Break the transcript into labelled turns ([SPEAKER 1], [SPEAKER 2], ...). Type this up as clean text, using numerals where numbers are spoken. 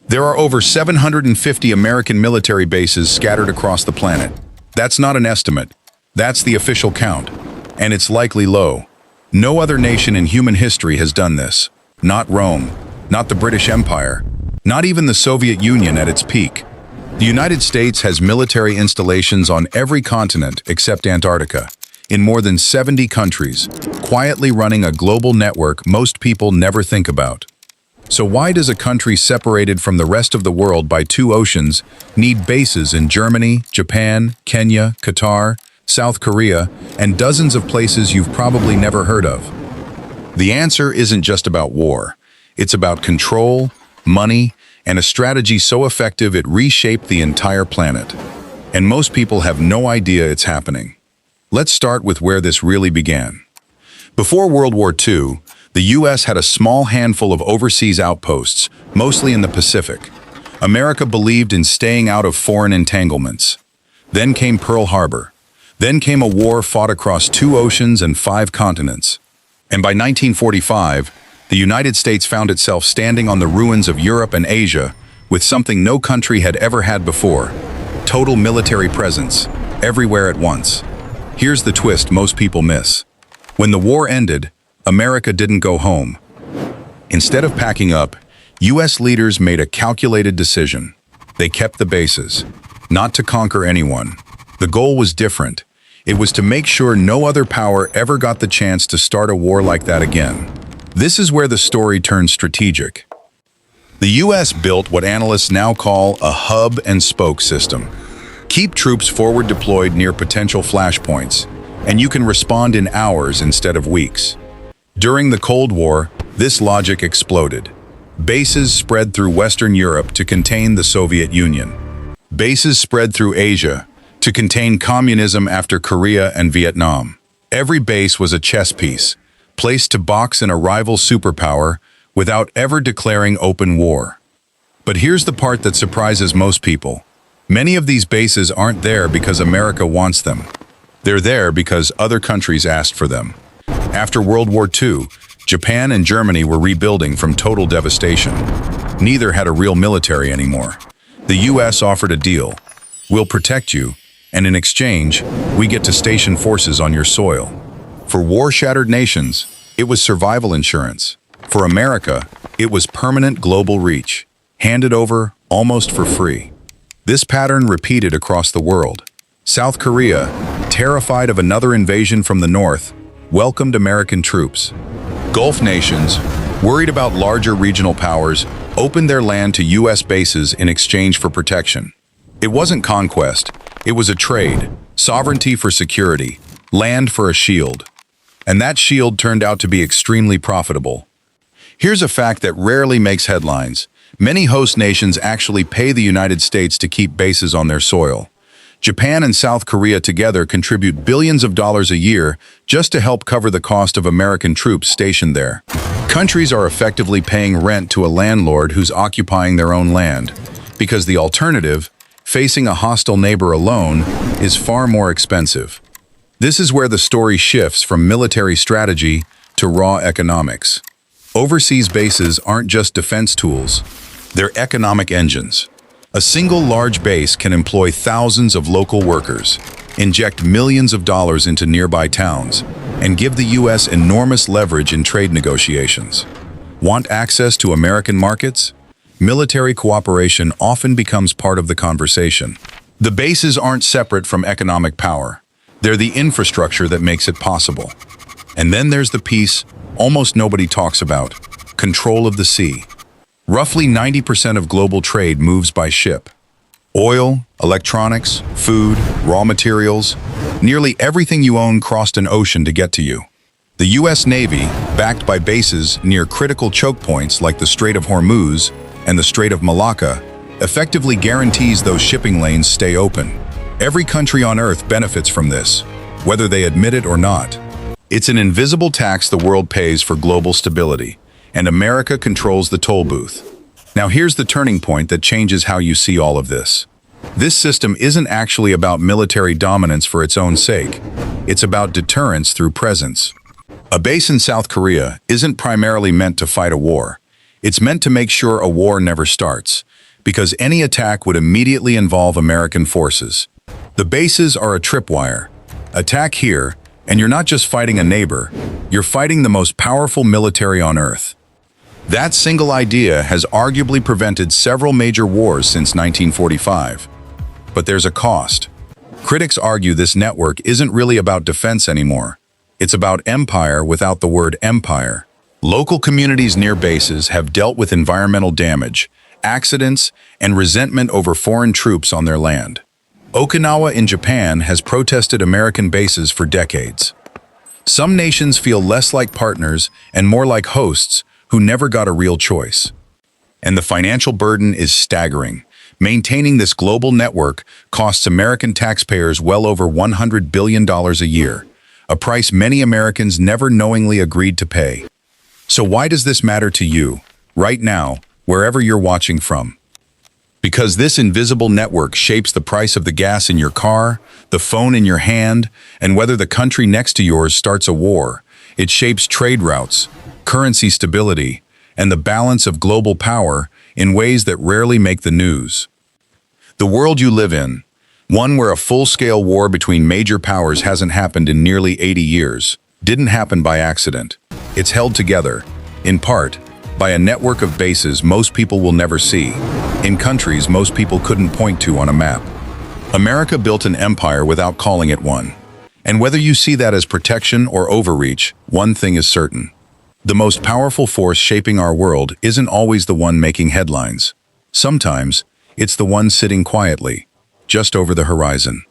[SPEAKER 1] There are over 750 American military bases scattered across the planet. That's not an estimate. That's the official count. And it's likely low. No other nation in human history has done this. Not Rome, not the British Empire, not even the Soviet Union at its peak. The United States has military installations on every continent except Antarctica, in more than 70 countries, quietly running a global network most people never think about. So why does a country separated from the rest of the world by two oceans need bases in Germany, Japan, Kenya, Qatar, South Korea, and dozens of places you've probably never heard of? The answer isn't just about war. It's about control, money, and a strategy so effective it reshaped the entire planet. And most people have no idea it's happening. Let's start with where this really began. Before World War II, the U.S. had a small handful of overseas outposts, mostly in the Pacific. America believed in staying out of foreign entanglements. Then came Pearl Harbor. Then came a war fought across 2 oceans and 5 continents. And by 1945, the United States found itself standing on the ruins of Europe and Asia with something no country had ever had before: total military presence, everywhere at once. Here's the twist most people miss. When the war ended, America didn't go home. Instead of packing up, U.S. leaders made a calculated decision. They kept the bases, not to conquer anyone. The goal was different. It was to make sure no other power ever got the chance to start a war like that again. This is where the story turns strategic. The U.S. built what analysts now call a hub-and-spoke system. Keep troops forward deployed near potential flashpoints, and you can respond in hours instead of weeks. During the Cold War, this logic exploded. Bases spread through Western Europe to contain the Soviet Union. Bases spread through Asia to contain communism after Korea and Vietnam. Every base was a chess piece, placed to box in a rival superpower without ever declaring open war. But here's the part that surprises most people. Many of these bases aren't there because America wants them. They're there because other countries asked for them. After World War II, Japan and Germany were rebuilding from total devastation. Neither had a real military anymore. The U.S. offered a deal. We'll protect you, and in exchange, we get to station forces on your soil. For war-shattered nations, it was survival insurance. For America, it was permanent global reach, handed over almost for free. This pattern repeated across the world. South Korea, terrified of another invasion from the north, welcomed American troops. Gulf nations, worried about larger regional powers, opened their land to U.S. bases in exchange for protection. It wasn't conquest, it was a trade, sovereignty for security, land for a shield. And that shield turned out to be extremely profitable. Here's a fact that rarely makes headlines. Many host nations actually pay the United States to keep bases on their soil. Japan and South Korea together contribute billions of dollars a year just to help cover the cost of American troops stationed there. Countries are effectively paying rent to a landlord who's occupying their own land, because the alternative, facing a hostile neighbor alone, is far more expensive. This is where the story shifts from military strategy to raw economics. Overseas bases aren't just defense tools, they're economic engines. A single large base can employ thousands of local workers, inject millions of dollars into nearby towns, and give the U.S. enormous leverage in trade negotiations. Want access to American markets? Military cooperation often becomes part of the conversation. The bases aren't separate from economic power. They're the infrastructure that makes it possible. And then there's the piece almost nobody talks about: control of the sea. Roughly 90% of global trade moves by ship. Oil, electronics, food, raw materials, nearly everything you own crossed an ocean to get to you. The U.S. Navy, backed by bases near critical choke points like the Strait of Hormuz and the Strait of Malacca, effectively guarantees those shipping lanes stay open. Every country on Earth benefits from this, whether they admit it or not. It's an invisible tax the world pays for global stability, and America controls the toll booth. Now here's the turning point that changes how you see all of this. This system isn't actually about military dominance for its own sake. It's about deterrence through presence. A base in South Korea isn't primarily meant to fight a war. It's meant to make sure a war never starts, because any attack would immediately involve American forces. The bases are a tripwire. Attack here, and you're not just fighting a neighbor, you're fighting the most powerful military on Earth. That single idea has arguably prevented several major wars since 1945. But there's a cost. Critics argue this network isn't really about defense anymore. It's about empire without the word empire. Local communities near bases have dealt with environmental damage, accidents, and resentment over foreign troops on their land. Okinawa in Japan has protested American bases for decades. Some nations feel less like partners and more like hosts who never got a real choice. And the financial burden is staggering. Maintaining this global network costs American taxpayers well over $100 billion a year, a price many Americans never knowingly agreed to pay. So why does this matter to you, right now, wherever you're watching from? Because this invisible network shapes the price of the gas in your car, the phone in your hand, and whether the country next to yours starts a war. It shapes trade routes, currency stability, and the balance of global power in ways that rarely make the news. The world you live in, one where a full-scale war between major powers hasn't happened in nearly 80 years, didn't happen by accident. It's held together, in part, by a network of bases most people will never see, in countries most people couldn't point to on a map. America built an empire without calling it one. And whether you see that as protection or overreach, one thing is certain. The most powerful force shaping our world isn't always the one making headlines. Sometimes, it's the one sitting quietly, just over the horizon.